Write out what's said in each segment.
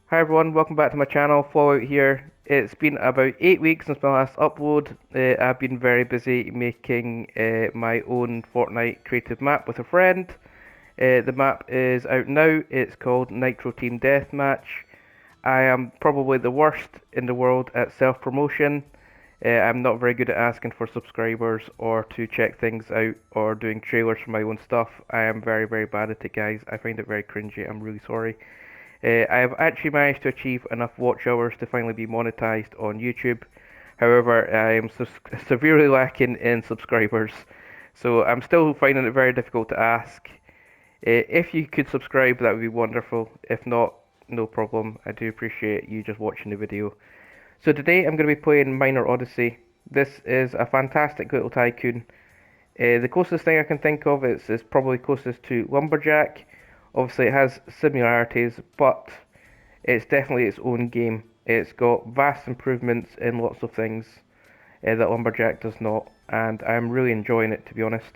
Hi everyone, welcome back to my channel, Fallout here. It's been about 8 weeks since my last upload. I've been very busy making my own Fortnite creative map with a friend. The map is out now, it's called Nitro Team Deathmatch. I am probably the worst in the world at self-promotion. I'm not very good at asking for subscribers or to check things out or doing trailers for my own stuff. I am very, very bad at it, guys. I find it very cringy, I'm really sorry. I have actually managed to achieve enough watch hours to finally be monetized on YouTube. However, I am severely lacking in subscribers, so I'm still finding it very difficult to ask. If you could subscribe, that would be wonderful. If not, no problem. I do appreciate you just watching the video. So today I'm going to be playing Miner Odyssey. This is a fantastic little tycoon. The closest thing I can think of is probably closest to Lumberjack. Obviously, it has similarities, but it's definitely its own game. It's got vast improvements in lots of things that Lumberjack does not, and I'm really enjoying it, to be honest.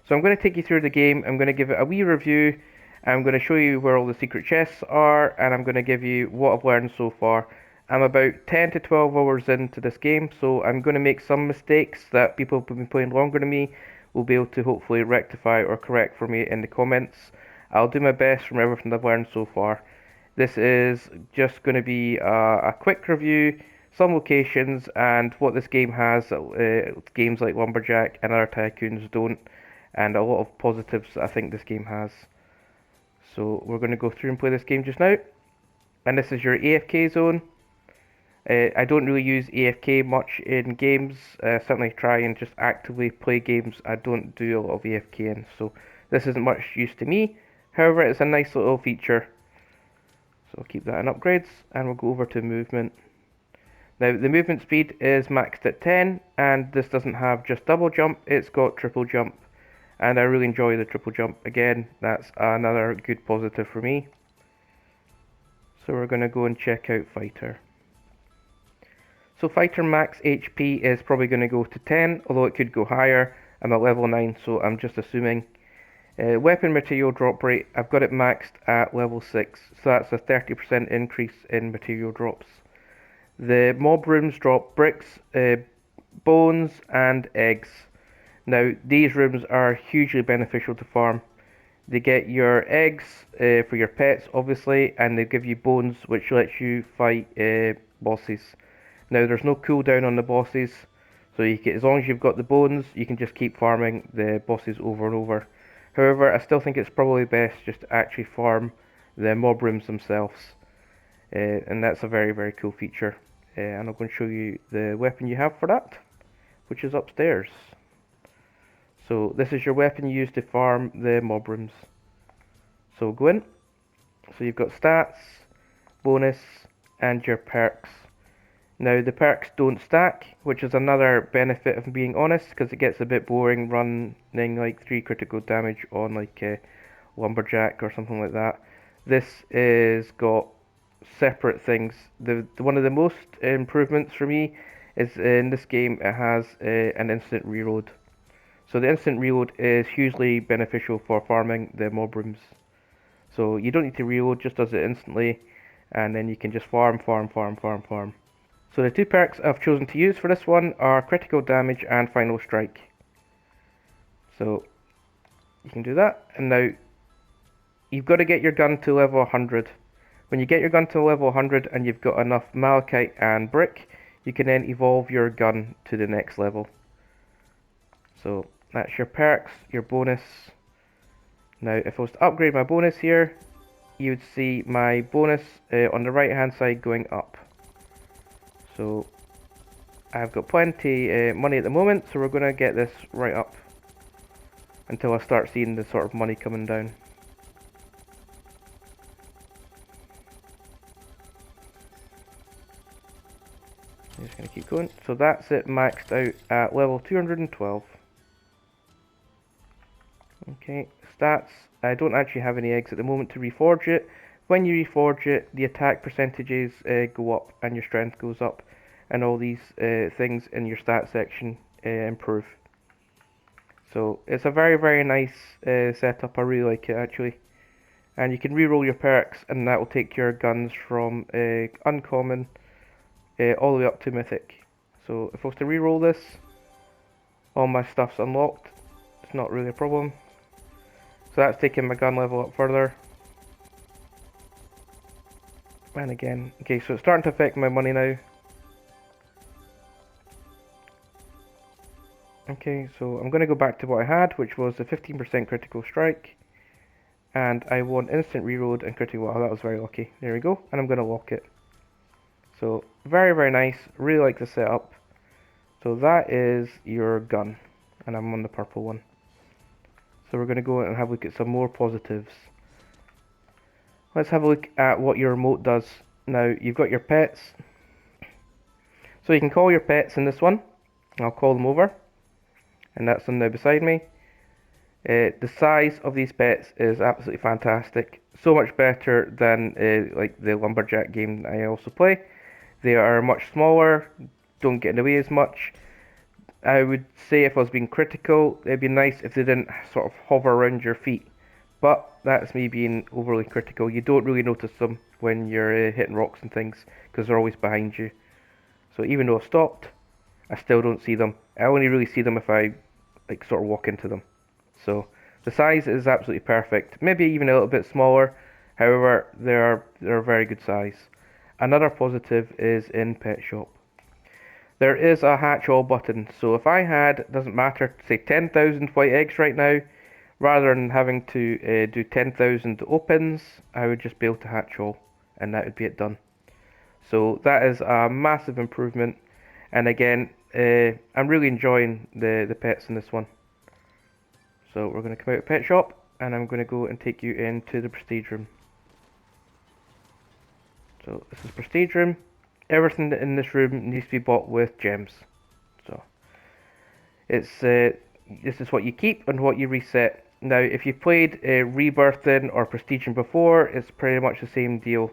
So I'm going to take you through the game. I'm going to give it a wee review. I'm going to show you where all the secret chests are, and I'm going to give you what I've learned so far. I'm about 10 to 12 hours into this game, so I'm going to make some mistakes that people who've been playing longer than me will be able to hopefully rectify or correct for me in the comments. I'll do my best from everything I've learned so far. This is just going to be a quick review, some locations, and what this game has that games like Lumberjack and other tycoons don't, and a lot of positives I think this game has. So we're going to go through and play this game just now. And this is your AFK zone. I don't really use AFK much in games. Certainly try and just actively play games. I don't do a lot of AFK in, so this isn't much use to me. However, it's a nice little feature. So I'll keep that in upgrades, and we'll go over to movement. Now the movement speed is maxed at 10, and this doesn't have just double jump, it's got triple jump. And I really enjoy the triple jump. Again, that's another good positive for me. So we're going to go and check out Fighter. So Fighter max HP is probably going to go to 10, although it could go higher. I'm at level 9, so I'm just assuming. Weapon material drop rate, I've got it maxed at level 6, so that's a 30% increase in material drops. The mob rooms drop bricks, bones, and eggs. Now, these rooms are hugely beneficial to farm. They get your eggs for your pets, obviously, and they give you bones, which lets you fight bosses. Now, there's no cooldown on the bosses, so as long as you've got the bones, you can just keep farming the bosses over and over. However, I still think it's probably best just to actually farm the mob rooms themselves, and that's a very, very cool feature. And I'm going to show you the weapon you have for that, which is upstairs. So this is your weapon you use to farm the mob rooms. So go in. So you've got stats, bonus, and your perks. Now the perks don't stack, which is another benefit of being honest, because it gets a bit boring running like 3 critical damage on like Lumberjack or something like that. This is got separate things. One of the most improvements for me is in this game it has an instant reload. So the instant reload is hugely beneficial for farming the mob rooms. So you don't need to reload, just does it instantly, and then you can just farm, farm, farm, farm, farm. So the two perks I've chosen to use for this one are critical damage and final strike. So you can do that, and now you've got to get your gun to level 100. When you get your gun to level 100 and you've got enough malachite and brick, you can then evolve your gun to the next level. So that's your perks, your bonus. Now if I was to upgrade my bonus here, you would see my bonus on the right hand side going up. So I've got plenty money at the moment, so we're going to get this right up until I start seeing the sort of money coming down. I'm just going to keep going. So that's it maxed out at level 212. Okay, stats. I don't actually have any eggs at the moment to reforge it. When you reforge it, the attack percentages go up and your strength goes up, and all these things in your stat section improve. So it's a very, very nice setup. I really like it actually. And you can re-roll your perks, and that will take your guns from uncommon all the way up to mythic. So if I was to re-roll this, all my stuff's unlocked. It's not really a problem. So that's taking my gun level up further. And again, okay, so it's starting to affect my money now. Okay, so I'm going to go back to what I had, which was the 15% critical strike. And I want instant reload and critical. Wow, that was very lucky. There we go. And I'm going to lock it. So, very, very nice. Really like the setup. So that is your gun. And I'm on the purple one. So we're going to go and have a look at some more positives. Let's have a look at what your remote does. Now, you've got your pets. So you can call your pets in this one. I'll call them over. And that's them now beside me. The size of these pets is absolutely fantastic. So much better than like the Lumberjack game that I also play. They are much smaller, don't get in the way as much. I would say if I was being critical, it'd be nice if they didn't sort of hover around your feet. But that's me being overly critical. You don't really notice them when you're hitting rocks and things because they're always behind you. So even though I've stopped, I still don't see them. I only really see them if I like sort of walk into them. So the size is absolutely perfect. Maybe even a little bit smaller. However, they're a very good size. Another positive is in Pet Shop. There is a hatch all button. So if I had, doesn't matter, say 10,000 white eggs right now, rather than having to do 10,000 opens, I would just be able to hatch all, and that would be it done. So that is a massive improvement. And again, I'm really enjoying the pets in this one. So we're going to come out of Pet Shop, and I'm going to go and take you into the Prestige Room. So this is Prestige Room. Everything in this room needs to be bought with gems. So it's this is what you keep and what you reset. Now, if you played Rebirthing or Prestiging before, it's pretty much the same deal.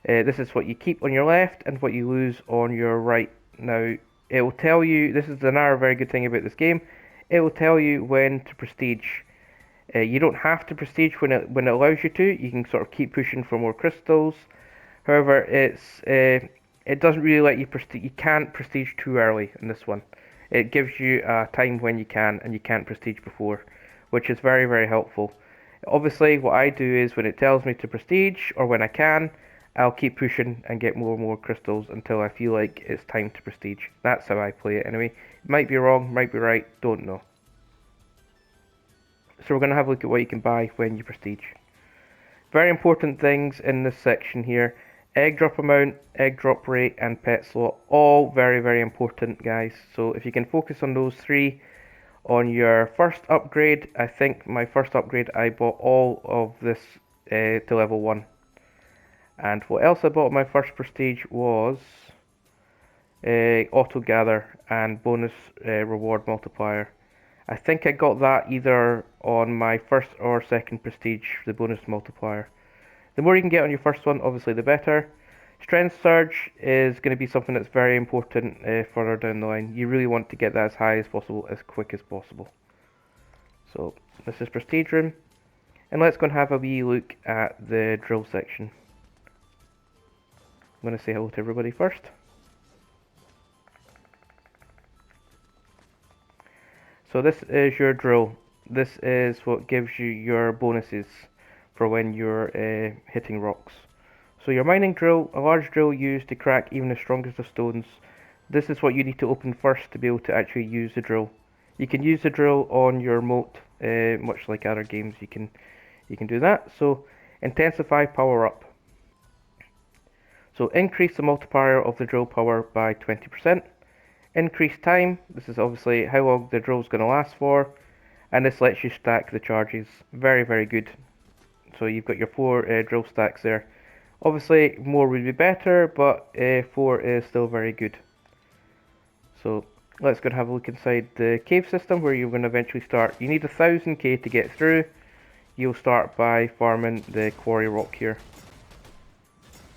This is what you keep on your left and what you lose on your right. Now, it will tell you, this is another very good thing about this game, it will tell you when to prestige. You don't have to prestige when it allows you to. You can sort of keep pushing for more crystals. However, it doesn't really let you prestige. You can't prestige too early in this one. It gives you a time when you can, and you can't prestige before, which is very, very helpful. Obviously, what I do is when it tells me to prestige, or when I can, I'll keep pushing and get more and more crystals until I feel like it's time to prestige. That's how I play it anyway. Might be wrong, might be right, don't know. So we're going to have a look at what you can buy when you prestige. Very important things in this section here. Egg drop amount, egg drop rate, and pet slot. All very, very important, guys. So if you can focus on those three on your first upgrade, I think my first upgrade I bought all of this to level 1. And what else I bought on my first prestige was auto gather and bonus reward multiplier. I think I got that either on my first or second prestige, the bonus multiplier. The more you can get on your first one, obviously the better. Strength surge is going to be something that's very important further down the line. You really want to get that as high as possible, as quick as possible. So this is Prestige Room, and let's go and have a wee look at the drill section. I'm going to say hello to everybody first. So this is your drill. This is what gives you your bonuses for when you're hitting rocks. So your mining drill, a large drill used to crack even the strongest of stones. This is what you need to open first to be able to actually use the drill. You can use the drill on your moat, much like other games. You can do that. So intensify power up. So increase the multiplier of the drill power by 20%. Increase time. This is obviously how long the drill is going to last for, and this lets you stack the charges. Very, very good. So you've got your 4 drill stacks there. Obviously more would be better, but 4 is still very good. So let's go and have a look inside the cave system where you're going to eventually start. You need 1000k to get through. You'll start by farming the quarry rock here.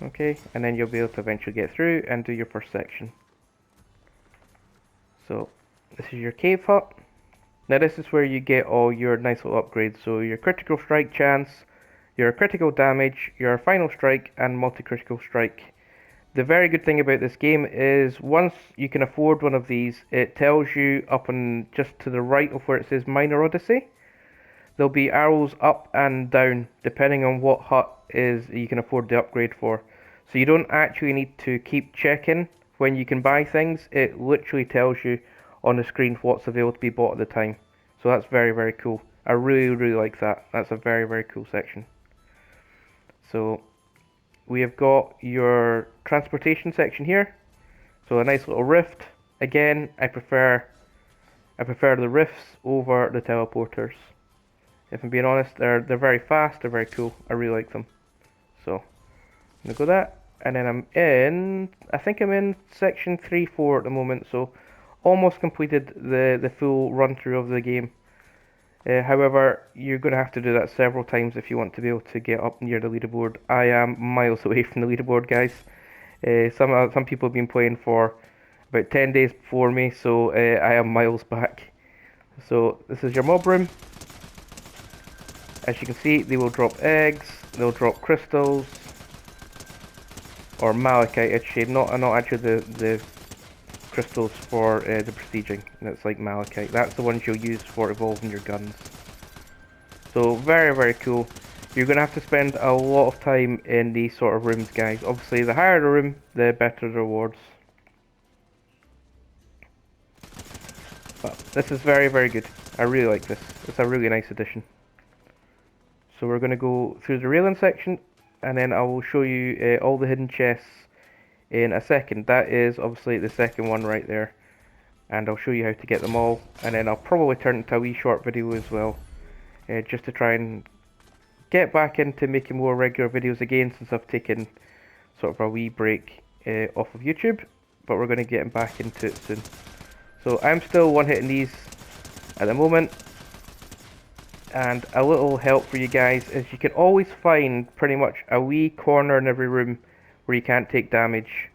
Okay, and then you'll be able to eventually get through and do your first section. So this is your cave hut. Now this is where you get all your nice little upgrades. So your critical strike chance, your critical damage, your final strike, and multi-critical strike. The very good thing about this game is once you can afford one of these, it tells you up and just to the right of where it says Miner Odyssey. There'll be arrows up and down depending on what hut is you can afford the upgrade for. So you don't actually need to keep checking when you can buy things. It literally tells you on the screen what's available to be bought at the time. So that's very, very cool. I really like that. That's a very, very cool section. So we have got your transportation section here. So a nice little rift. Again, I prefer the rifts over the teleporters. If I'm being honest, they're very fast, they're very cool. I really like them. So I'm gonna go that, and then I think I'm in section 3-4 at the moment, so almost completed the full run through of the game. However, you're going to have to do that several times if you want to be able to get up near the leaderboard. I am miles away from the leaderboard, guys. Some people have been playing for about 10 days before me, so I am miles back. So this is your mob room. As you can see, they will drop eggs, they'll drop crystals, or malachite, I'd say, not actually the crystals for the prestiging. That's like malachite. That's the ones you'll use for evolving your guns. So very cool. You're going to have to spend a lot of time in these sort of rooms, guys. Obviously, the higher the room, the better the rewards. But this is very good. I really like this. It's a really nice addition. So we're going to go through the railing section, and then I will show you all the hidden chests in a second. That is obviously the second one right there, and I'll show you how to get them all, and then I'll probably turn it into a wee short video as well, just to try and get back into making more regular videos again, since I've taken sort of a wee break off of YouTube, but we're going to get back into it soon. So I'm still one-hitting these at the moment. And a little help for you guys is you can always find pretty much a wee corner in every room where you can't take damage.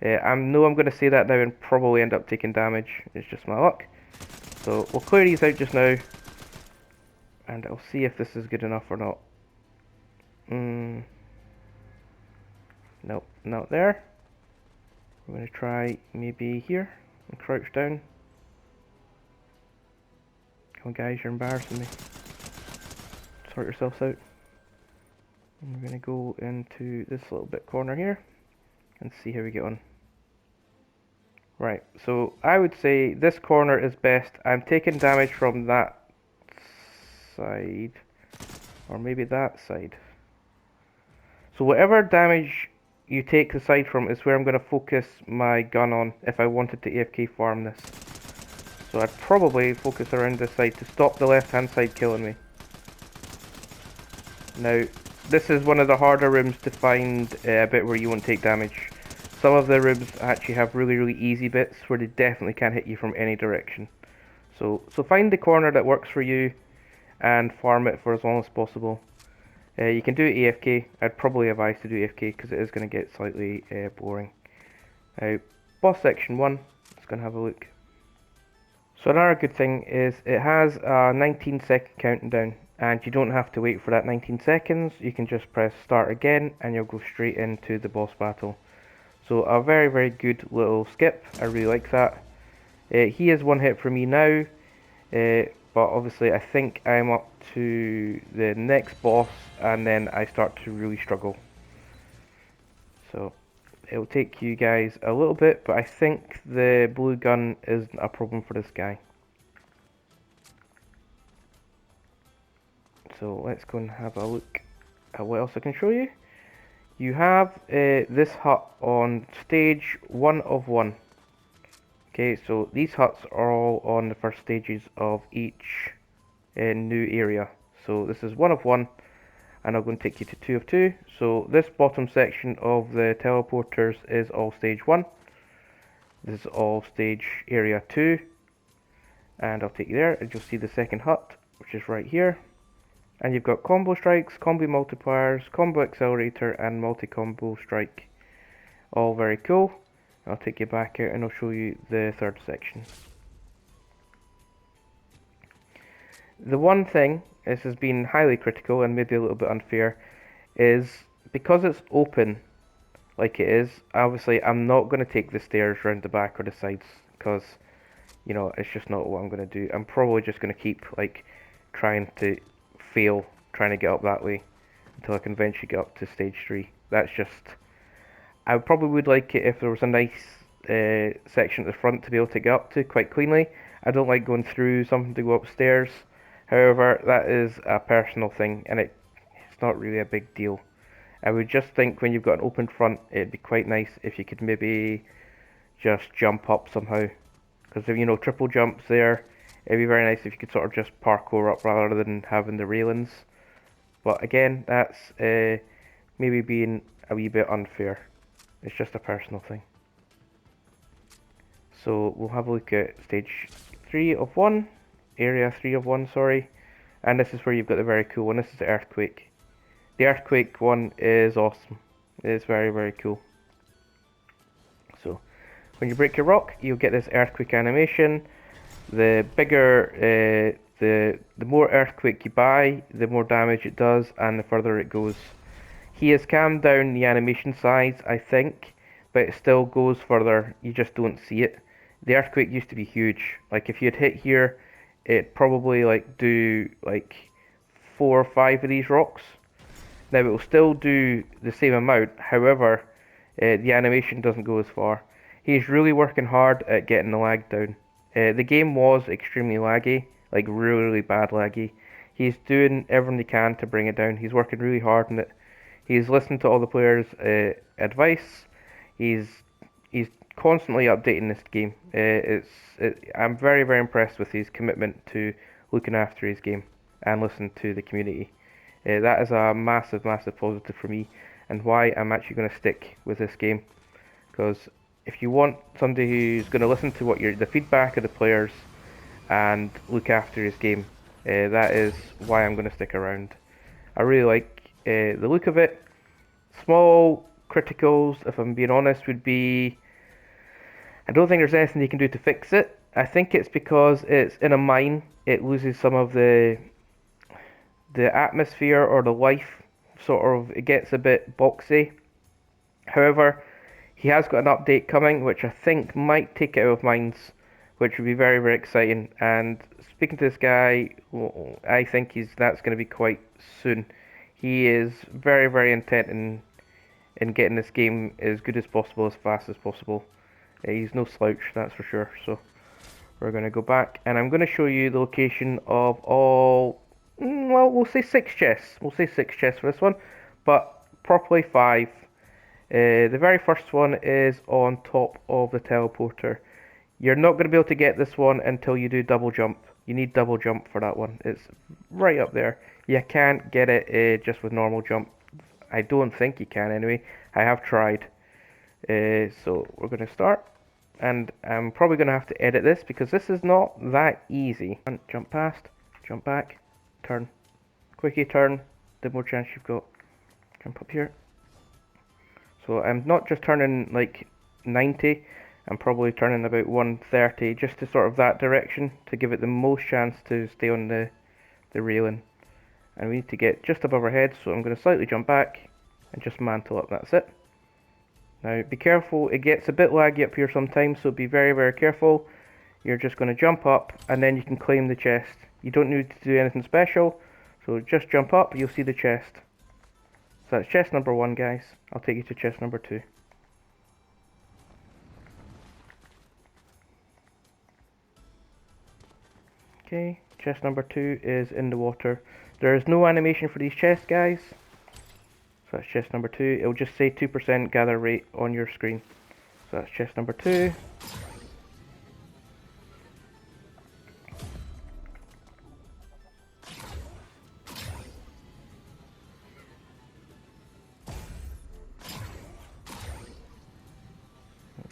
I know I'm going to say that now and probably end up taking damage. It's just my luck. So we'll clear these out just now, and I'll see if this is good enough or not. Nope, not there. We're going to try maybe here and crouch down. Come on guys, you're embarrassing me. Sort yourselves out. And we're going to go into this little bit corner here and see how we get on. Right, so I would say this corner is best. I'm taking damage from that side, or maybe that side. So whatever damage you take the side from is where I'm going to focus my gun on if I wanted to AFK farm this. So I'd probably focus around this side to stop the left hand side killing me. Now, this is one of the harder rooms to find a bit where you won't take damage. Some of the rooms actually have really easy bits where they definitely can't hit you from any direction. So find the corner that works for you and farm it for as long as possible. You can do it AFK. I'd probably advise to do AFK because it is going to get slightly boring. Now, boss section 1, let's go and have a look. So another good thing is it has a 19-second countdown, and you don't have to wait for that 19 seconds. You can just press start again and you'll go straight into the boss battle. So a very good little skip. I really like that. He is one hit for me now, but obviously I think I'm up to the next boss and then I start to really struggle. So it'll take you guys a little bit, but I think the blue gun isn't a problem for this guy. So let's go and have a look at what else I can show you. You have this hut on stage 1 of 1. Okay, so these huts are all on the first stages of each new area. So this is 1 of 1, and I'm going to take you to 2 of 2. So this bottom section of the teleporters is all stage 1. This is all stage area 2. And I'll take you there, and you'll see the second hut, which is right here. And you've got combo strikes, combo multipliers, combo accelerator, and multi-combo strike. All very cool. I'll take you back out and I'll show you the third section. The one thing, this has been highly critical and maybe a little bit unfair, is because it's open like it is, obviously I'm not going to take the stairs around the back or the sides because, you know, it's just not what I'm going to do. I'm probably just going to keep, like, trying to fail, trying to get up that way until I can eventually get up to stage 3. That's just... I probably would like it if there was a nice section at the front to be able to get up to quite cleanly. I don't like going through something to go upstairs. However, that is a personal thing, and it's not really a big deal. I would just think when you've got an open front, it'd be quite nice if you could maybe just jump up somehow. Because, you know, triple jumps there, it'd be very nice if you could sort of just parkour up rather than having the railings. But again, that's maybe being a wee bit unfair. It's just a personal thing. So we'll have a look at stage 3 of 1, area 3 of 1, sorry. And this is where you've got the very cool one. This is the earthquake. The earthquake one is awesome. It's very, very cool. So when you break your rock, you'll get this earthquake animation. The bigger, the more earthquake you buy, the more damage it does, and the further it goes. He has calmed down the animation size, I think, but it still goes further. You just don't see it. The earthquake used to be huge. Like if you'd hit here, it'd probably like do like 4 or 5 of these rocks. Now it will still do the same amount. However, the animation doesn't go as far. He's really working hard at getting the lag down. The game was extremely laggy, like really, really bad laggy. He's doing everything he can to bring it down. He's working really hard on it. He's listened to all the players' advice. He's he's constantly updating this game. I'm very, very impressed with his commitment to looking after his game and listening to the community. That is a massive, massive positive for me, and why I'm actually going to stick with this game. Because if you want somebody who's going to listen to the feedback of the players and look after his game, that is why I'm going to stick around. I really like the look of it. Small criticals, if I'm being honest, would be I don't think there's anything you can do to fix it. I think it's because it's in a mine, it loses some of the atmosphere or the life. Sort of, it gets a bit boxy. However, he has got an update coming, which I think might take it out of mines, which would be very, very exciting. And speaking to this guy, I think that's going to be quite soon. He is very, very intent in getting this game as good as possible, as fast as possible. He's no slouch, that's for sure. So we're going to go back, and I'm going to show you the location of all, well, we'll say 6 chests. We'll say 6 chests for this one, but properly 5. The very first one is on top of the teleporter. You're not going to be able to get this one until you do double jump. You need double jump for that one. It's right up there. You can't get it just with normal jump. I don't think you can anyway. I have tried. So we're going to start. And I'm probably going to have to edit this because this is not that easy. Jump past, jump back, turn. Quickie turn, the more chance you've got. Jump up here. So I'm not just turning like 90, I'm probably turning about 130 just to sort of that direction to give it the most chance to stay on the railing. And we need to get just above our heads, so I'm going to slightly jump back and just mantle up, that's it. Now be careful, it gets a bit laggy up here sometimes, so be very, very careful. You're just going to jump up and then you can claim the chest. You don't need to do anything special, so just jump up, you'll see the chest. So that's chest number 1, guys. I'll take you to chest number 2. Okay, chest number 2 is in the water. There is no animation for these chests, guys. So that's chest number 2. It'll just say 2% gather rate on your screen. So that's chest number 2.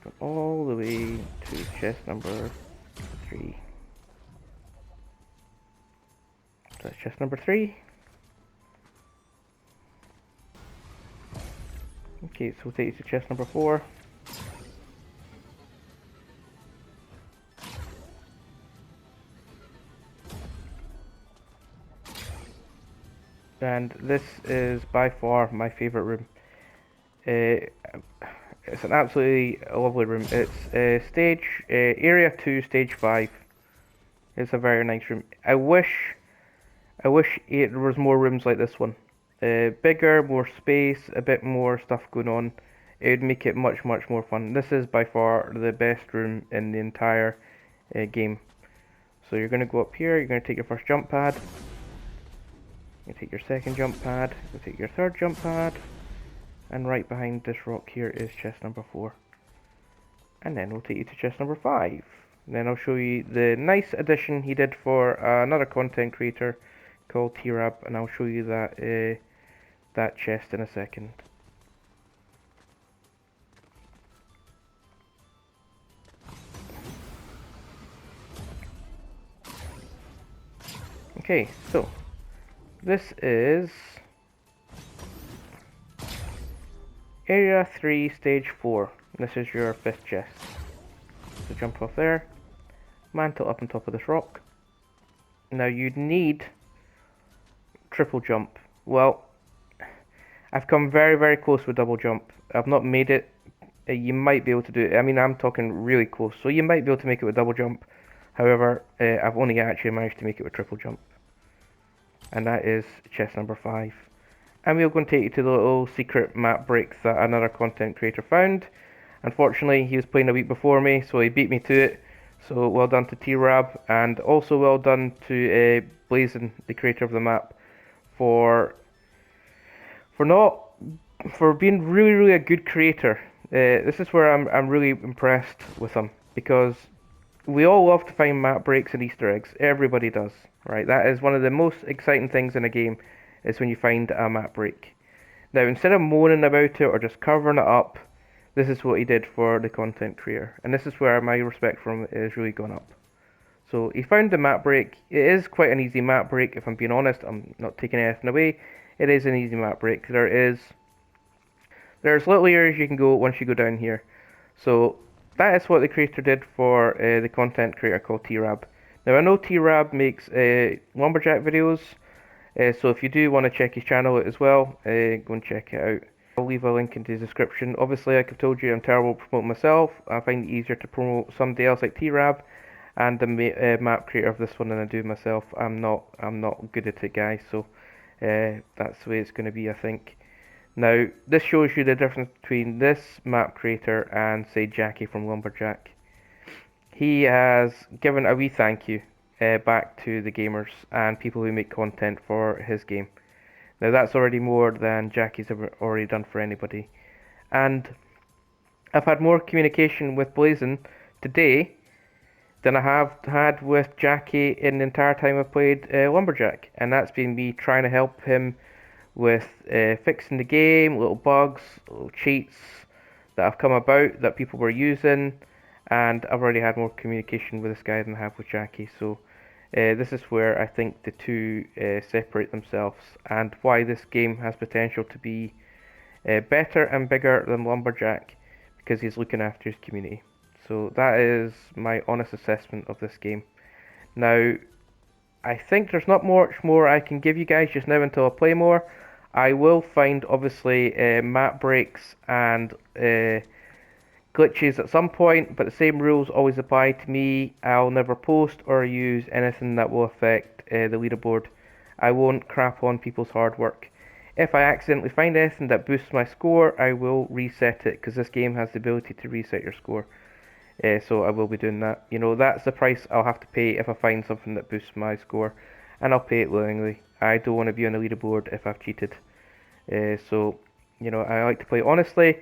Go all the way to chest number 3. So that's chest number 3. Okay, so we'll take you to chest number 4. and this is by far my favorite room. It's an absolutely lovely room. It's area 2, stage 5. It's a very nice room. I wish there was more rooms like this one. Bigger, more space, a bit more stuff going on. It would make it much, much more fun. This is by far the best room in the entire game. So you're going to go up here, you're going to take your first jump pad. You take your second jump pad, you take your third jump pad. And right behind this rock here is chest number 4. And then we'll take you to chest number 5. And then I'll show you the nice addition he did for another content creator called T-Rab, and I'll show you that chest in a second. Okay, so this is area 3, stage 4. This is your 5th chest. So jump off there, mantle up on top of this rock. Now you'd need triple jump. Well, I've come very, very close with double jump. I've not made it. You might be able to do it. I mean, I'm talking really close, so you might be able to make it with double jump. However, I've only actually managed to make it with triple jump. And that is chest number 5. And we're going to take you to the little secret map breaks that another content creator found. Unfortunately, he was playing a week before me, so he beat me to it. So well done to T-Rab, and also well done to blzn, the creator of the map, for being really, really a good creator. This is where I'm really impressed with him, because we all love to find map breaks and Easter eggs. Everybody does, right? That is one of the most exciting things in a game, is when you find a map break. Now, instead of moaning about it or just covering it up, this is what he did for the content creator, and this is where my respect for him is really gone up. So he found the map break. It is quite an easy map break, if I'm being honest. I'm not taking anything away. It is an easy map break. There's little areas you can go once you go down here. So that is what the creator did for the content creator called T-Rab. Now I know T-Rab makes lumberjack videos, so if you do want to check his channel out as well, go and check it out. I'll leave a link in the description. Obviously, like I've told you, I'm terrible at promoting myself. I find it easier to promote somebody else like T-Rab and the map creator of this one than I do myself. I'm not good at it, guys. So that's the way it's going to be, I think. Now, this shows you the difference between this map creator and, say, Jackie from Lumberjack. He has given a wee thank you back to the gamers and people who make content for his game. Now, that's already more than Jackie's ever already done for anybody. And I've had more communication with blzn today than I have had with Jackie in the entire time I've played Lumberjack. And that's been me trying to help him with fixing the game, little bugs, little cheats that have come about that people were using, and I've already had more communication with this guy than I have with Jackie. So this is where I think the two separate themselves, and why this game has potential to be better and bigger than Lumberjack, because he's looking after his community. So that is my honest assessment of this game. Now, I think there's not much more I can give you guys just now until I play more. I will find, obviously, map breaks and glitches at some point, but the same rules always apply to me. I'll never post or use anything that will affect the leaderboard. I won't crap on people's hard work. If I accidentally find anything that boosts my score, I will reset it, because this game has the ability to reset your score. So I will be doing that. You know, that's the price I'll have to pay if I find something that boosts my score, and I'll pay it willingly. I don't want to be on the leaderboard if I've cheated. So, you know, I like to play honestly,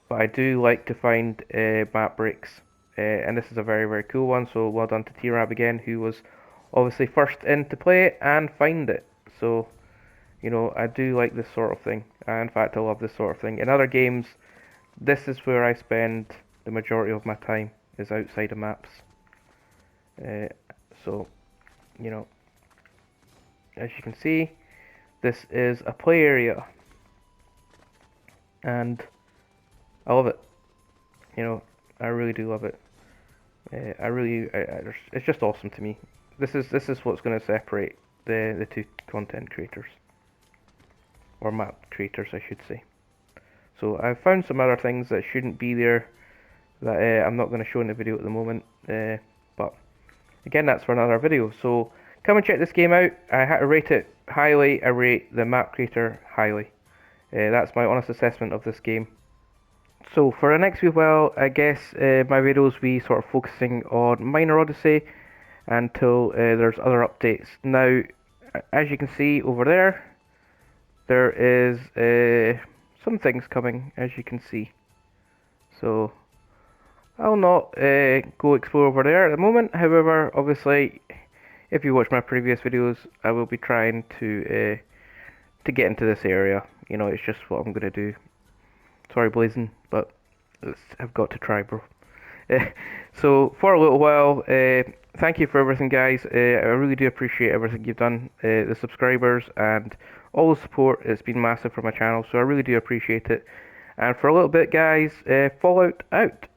but I do like to find map breaks. And this is a very, very cool one, so well done to T-Rab again, who was obviously first in to play it and find it. So, you know, I do like this sort of thing. In fact, I love this sort of thing. In other games, this is where I spend the majority of my time, is outside of maps. So, you know, as you can see, this is a play area, and I love it. You know, I really do love it. It's just awesome to me. This is what's going to separate the two content creators. or map creators, I should say. So I've found some other things that shouldn't be there that I'm not going to show in the video at the moment. But again, that's for another video. So come and check this game out. I had to rate it highly. I rate the map creator highly. That's my honest assessment of this game. So for the next wee while, I guess my videos will be sort of focusing on Miner Odyssey until there's other updates. Now, as you can see over there is some things coming, as you can see. So I'll not go explore over there at the moment. However, obviously, if you watch my previous videos, I will be trying to get into this area. You know, it's just what I'm gonna do. Sorry, blzn, but I've got to try, bro. So for a little while, thank you for everything, guys. I really do appreciate everything you've done, the subscribers and all the support. It's been massive for my channel, so I really do appreciate it. And for a little bit, guys, Fallout out.